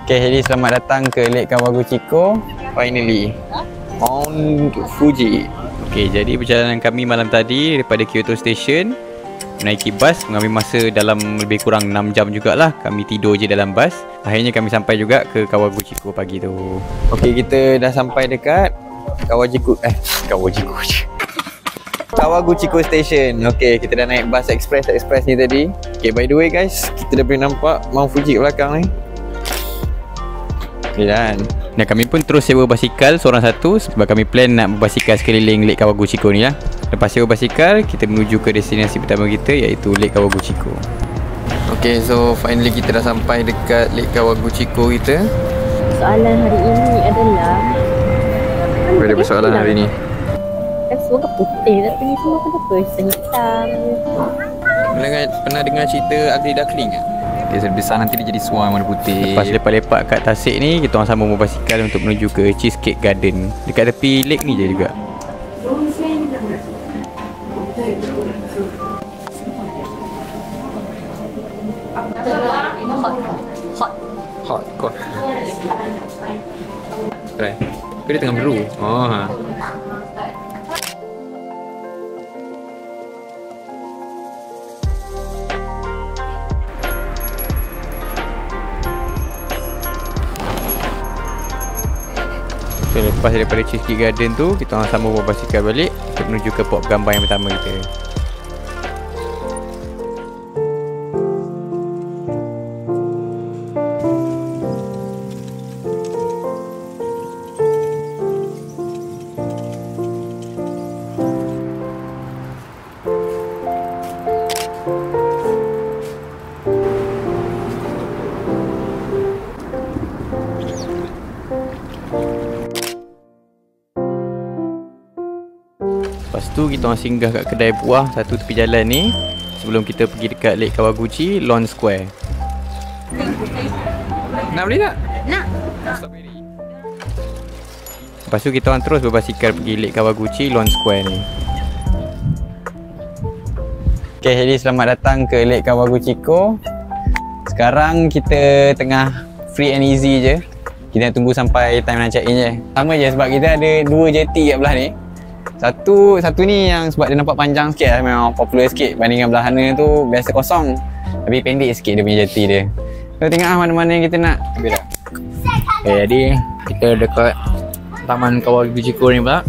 Okay, Heli, selamat datang ke Lake Kawaguchiko. Finally, Mount Fuji. Okay, jadi perjalanan kami malam tadi daripada Kyoto Station menaiki bas mengambil masa dalam lebih kurang 6 jam jugalah. Kami tidur je dalam bas. Akhirnya kami sampai juga ke Kawaguchiko pagi tu. Okay, kita dah sampai dekat Kawaguchiko Station. Okay, kita dah naik bas express ni tadi. Okay, by the way guys, kita dah boleh nampak Mount Fuji kat belakang ni. Okay, dan kami pun terus sewa basikal seorang satu sebab kami plan nak berbasikal sekeliling Lake Kawaguchiko ni lah. Lepas sewa basikal, kita menuju ke destinasi pertama kita iaitu Lake Kawaguchiko. Okay, so finally kita dah sampai dekat Lake Kawaguchiko kita. Soalan hari ini adalah Ada persoalan hari ni. kan semua kan putih tapi ni semua kenapa hitam? Pernah dengar cerita Ugly Duckling tak? Dia besar nanti dia jadi swan warna putih. Lepas lepak-lepak kat Tasik ni, kita orang sambung berbasikal untuk menuju ke Cheesecake Garden. Dekat tepi lake ni je juga. Hot kau. Try. Kau dia tengah meru. Oh ha. So, lepas daripada Cheesecake Garden tu, kita orang sambung berbasikal balik untuk menuju ke pop gambar yang pertama kita. Lepas tu kita orang singgah kat kedai buah satu tepi jalan ni sebelum kita pergi dekat Lake Kawaguchi Lawn Square. Nak beli tak? Nak. Lepas tu kita orang terus berbasikal pergi Lake Kawaguchi Lawn Square ni. Okay, Heli, selamat datang ke Lake Kawaguchiko. Sekarang kita tengah free and easy je. Kita nak tunggu sampai time nak check in je. Sama je sebab kita ada dua jeti kat belah ni. Satu ni yang sebab dia nampak panjang sikit lah, memang popular sikit bandingkan belah sana tu biasa kosong. Tapi pendek sikit dia punya jeti dia. Kita tengok mana-mana yang kita nak. Okay, jadi kita dekat Taman Kawaguchiko ni pula.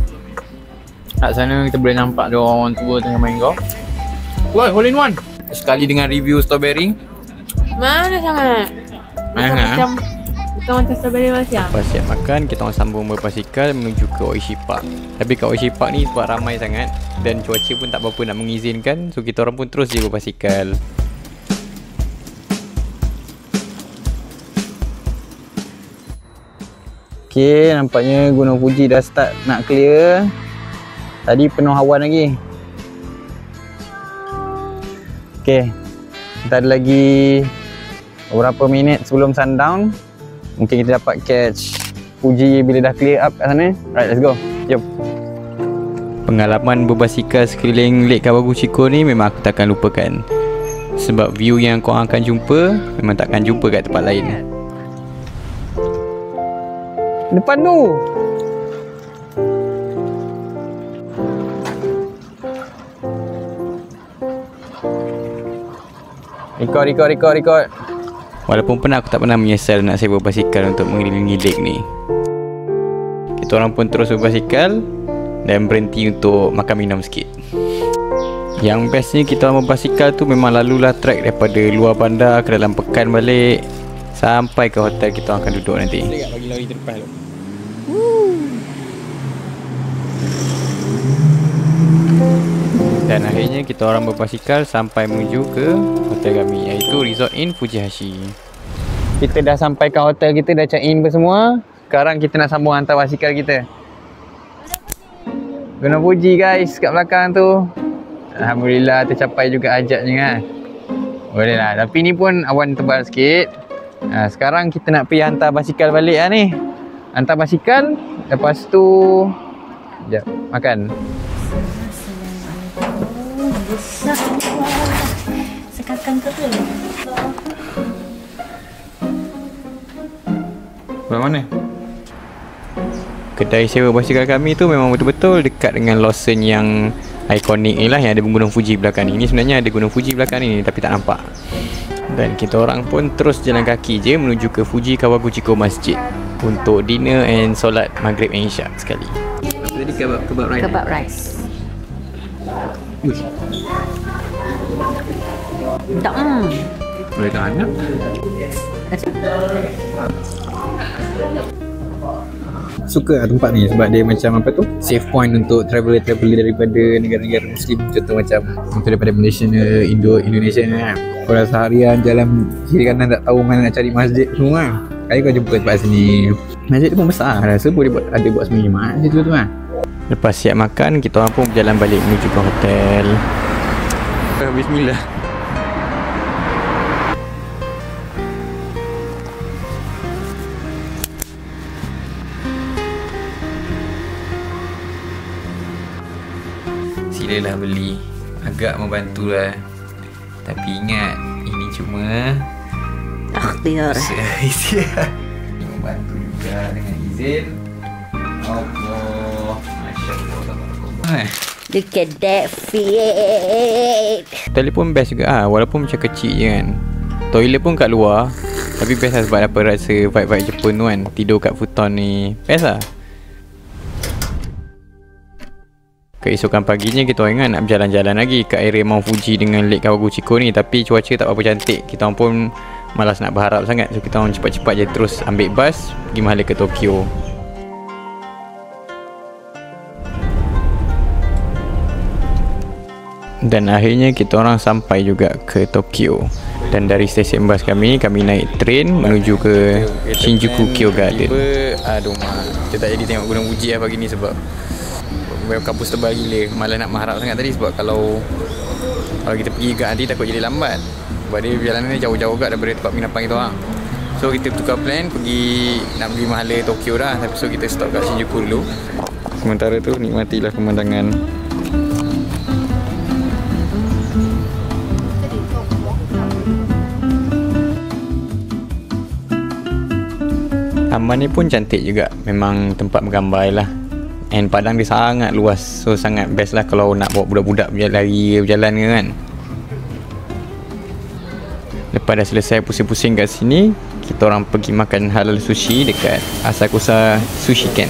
Kat sana kita boleh nampak dia orang tua tengah main golf. Wah, hole in one. Sekali dengan review strawberry. Mana sangat? Mana? Bukan macam strawberry Malaysia. Lepas siap makan, kita orang sambung berbasikal menuju ke Oishi Park. Tapi kat Oishi Park ni sebab ramai sangat dan cuaca pun tak berapa nak mengizinkan, so kita orang pun terus je berbasikal. Okay, nampaknya Gunung Fuji dah start nak clear. Tadi penuh awan lagi. Okay, kita ada lagi beberapa minit sebelum sundown. Mungkin kita dapat catch Fuji bila dah clear up kat sana. Alright, let's go. Jom. Pengalaman berbasikal sekeliling Lake Kawaguchiko ni memang aku takkan lupakan. Sebab view yang kau akan jumpa memang takkan jumpa kat tempat lain. Depan tu. Record. Walaupun penat, aku tak pernah menyesal nak sewa basikal untuk mengelilingi lake ni. Kita orang pun terus berbasikal dan berhenti untuk makan minum sikit. Yang bestnya kita orang berbasikal tu memang lalulah trek daripada luar bandar ke dalam pekan balik sampai ke hotel kita orang akan duduk nanti. Bagi lori terlepas tu. Dan akhirnya kita orang berbasikal sampai menuju ke hotel kami iaitu Resort Inn Fujihashi. Kita dah sampai ke hotel kita, dah check in semua. Sekarang kita nak sambung hantar basikal kita. Gunung Fuji guys kat belakang tu. Alhamdulillah tercapai juga ajaknya kan. Boleh lah, tapi ni pun awan tebal sikit. Sekarang kita nak pergi hantar basikal balik lah ni. Hantar basikal, lepas tu sekejap, makan. Sekarang ke tu. Belah mana? Kedai sewa basikal kami tu memang betul-betul dekat dengan Lawson yang ikonik ni lah, yang ada gunung Fuji belakang ni. Ini sebenarnya ada gunung Fuji belakang ni tapi tak nampak. Dan kita orang pun terus jalan kaki je menuju ke Fuji Kawaguchiko Masjid untuk dinner and solat maghrib and isyak sekali. Apa tadi? Kebab rice? Kebab rice. Uish. Tak Boleh tahan tak? Suka lah tempat ni sebab dia macam apa tu, safe point untuk traveller-traveller daripada negara-negara Muslim. Contoh macam untuk daripada Malaysia, Indonesia ni kan. Kalau seharian jalan kiri kanan tak tahu mana nak cari masjid semua kan, kali kau jumpa tempat sini. Masjid tu pun besar, rasa boleh buat semua jemaah situ tu kan. Lepas siap makan, kita orang pun berjalan balik menuju ke hotel. Bismillah. Silalah beli, agak membantu lah. Tapi ingat, ini cuma Akhtiar. membantu juga dengan izin Allah. Masya Allah. Look at that fit. Telefon best juga walaupun macam kecil je kan. Toilet pun kat luar, tapi best lah sebab dapat rasa vibe-vibe Jepun tu kan. Tidur kat futon ni best lah. Keesokan paginya kita orang ingat nak berjalan-jalan lagi kat area Mount Fuji dengan Lake Kawaguchiko ni, tapi cuaca tak apa cantik. Kita orang pun malas nak berharap sangat, so kita orang cepat-cepat je terus ambil bas pergi mahala ke Tokyo. Dan akhirnya kita orang sampai juga ke Tokyo. Dan dari stesen bas kami naik train menuju ke Shinjuku Kyo Garden. Aduh mak, kita tak jadi tengok Gunung Fuji lah pagi ni sebab kampus tebal gila. Malah nak mengharap sangat tadi sebab kalau kita pergi kat nanti takut jadi lambat. Sebab dia perjalanan ni jauh-jauh kat daripada tempat penginapan kita orang. So kita tukar plan nak pergi mahala Tokyo dah. Tapi so kita stop kat Shinjuku dulu. Sementara tu nikmatilah pemandangan. Taman ni pun cantik juga. Memang tempat menggambar lah. And padang dia sangat luas. So sangat best lah kalau nak bawa budak-budak berjalan ke kan. Lepas dah selesai pusing-pusing kat sini, kita orang pergi makan halal sushi dekat Asakusa Sushi Ken.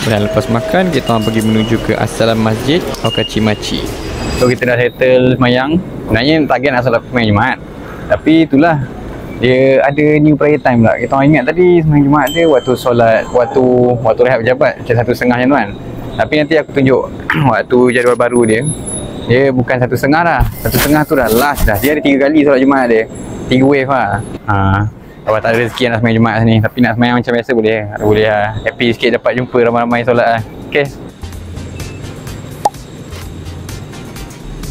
Dan lepas makan, kita orang pergi menuju ke Assalam Masjid Okachimachi. So kita dah settle semayang. Sebenarnya target nak solat semayang Jumaat, tapi itulah dia ada new prayer time pula. Kita orang ingat tadi semayang Jumaat dia waktu solat, waktu rehat pejabat macam 1.5 macam tu kan. Tapi nanti aku tunjuk waktu jadual baru dia. Dia bukan 1.5 dah. 1.5 tu dah last dah. Dia ada 3 kali solat Jumaat dia. 3 wave lah. Kalau tak ada rezeki nak semayang Jumaat ni, tapi nak semayang macam biasa boleh. Boleh lah. Happy sikit dapat jumpa ramai-ramai solat lah. Okay.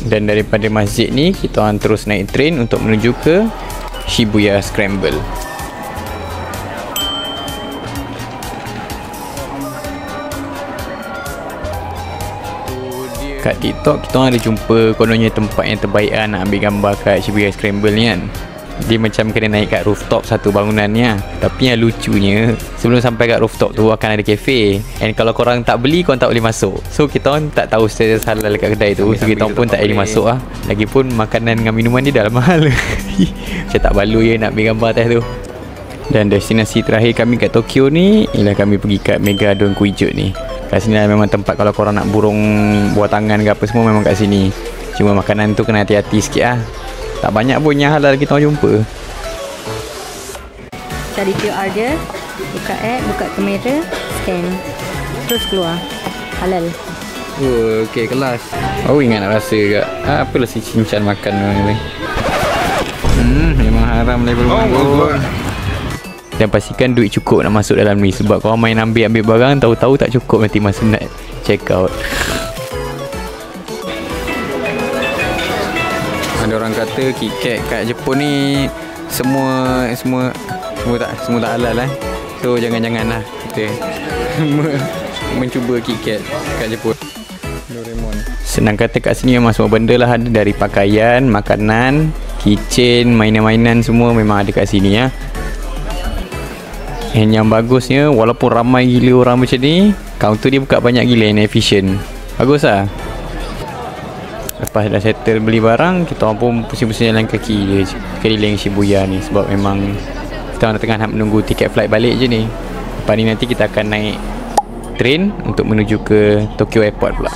Dan daripada masjid ni, kita orang terus naik train untuk menuju ke Shibuya Scramble. Kat TikTok kita orang ada jumpa kononnya tempat yang terbaik lah nak ambil gambar kat Shibuya Scramble ni kan. Dia macam kena naik kat rooftop satu bangunan ni lah. Tapi yang lucunya, sebelum sampai kat rooftop tu akan ada kafe. And kalau korang tak beli, korang tak boleh masuk. So kita orang tak tahu status halal kat kedai tu. So kita orang pun tak boleh masuk lah. Lagipun makanan dengan minuman dia dah mahal. Macam tak balu je nak ambil gambar atas tu. Dan destinasi terakhir kami kat Tokyo ni ialah kami pergi kat Mega Donkuijo ni. Kat sini lah memang tempat kalau korang nak burung buah tangan ke apa semua memang kat sini. Cuma makanan tu kena hati-hati sikit lah. Tak banyak pun yang halal kita orang jumpa. Cari QR dia, buka app, buka kamera, scan, terus keluar. Halal. Oh, okey, kelas. Oh, ingat nak rasa ke? Apalah si cincang makan ni. Memang haram level pun. Dan pastikan duit cukup nak masuk dalam ni. Sebab korang main ambil barang, tahu-tahu tak cukup nanti masa nak check out. Ada orang kata KitKat kat Jepun ni semua tak halal lah. So jangan-janganlah kita mencuba KitKat kat Jepun. Doraemon. Senang kata kat sini memang semua benda lah ada, dari pakaian, makanan, kitchen, mainan-mainan semua memang ada kat sini ya. And yang bagusnya, walaupun ramai gila orang macam ni, kaunter dia buka banyak gila and efficient. Bagus lah. Lepas dah settle beli barang, kita orang pun pusing-pusing jalan kaki je keliling Shibuya ni. Sebab memang kita orang tengah nak menunggu tiket flight balik je ni. Lepas ni nanti kita akan naik train untuk menuju ke Tokyo Airport pula.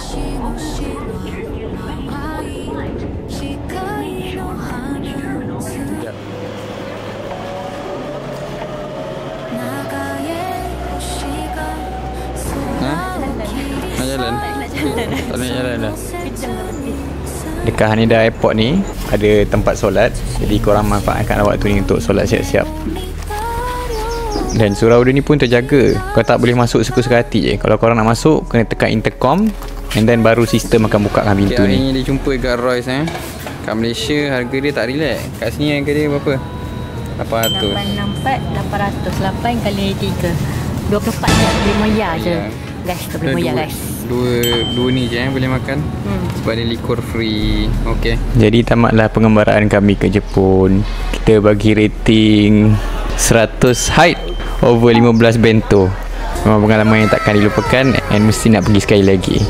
Tak nak jalan dah. Dekat Haneda Airport ni ada tempat solat, jadi korang manfaatkan waktu ni untuk solat siap-siap. Dan surau dia ni pun terjaga. Kau tak boleh masuk suka-suka hati je. Kalau korang nak masuk, kena tekan intercom, and then baru sistem akan bukakan pintu ni. Hari ni dia jumpa dekat Royce kat Malaysia harga dia tak relax. Kat sini harga dia berapa? 800. 864, 800, 8 kali 3. 24 je, beli moya je. Guys, kita beli moya guys. Dua ni je boleh makan. Sebab dia liquor free. Okay. Jadi tamatlah pengembaraan kami ke Jepun. Kita bagi rating 100 height over 15 bento. Memang pengalaman yang takkan dilupakan and mesti nak pergi sekali lagi.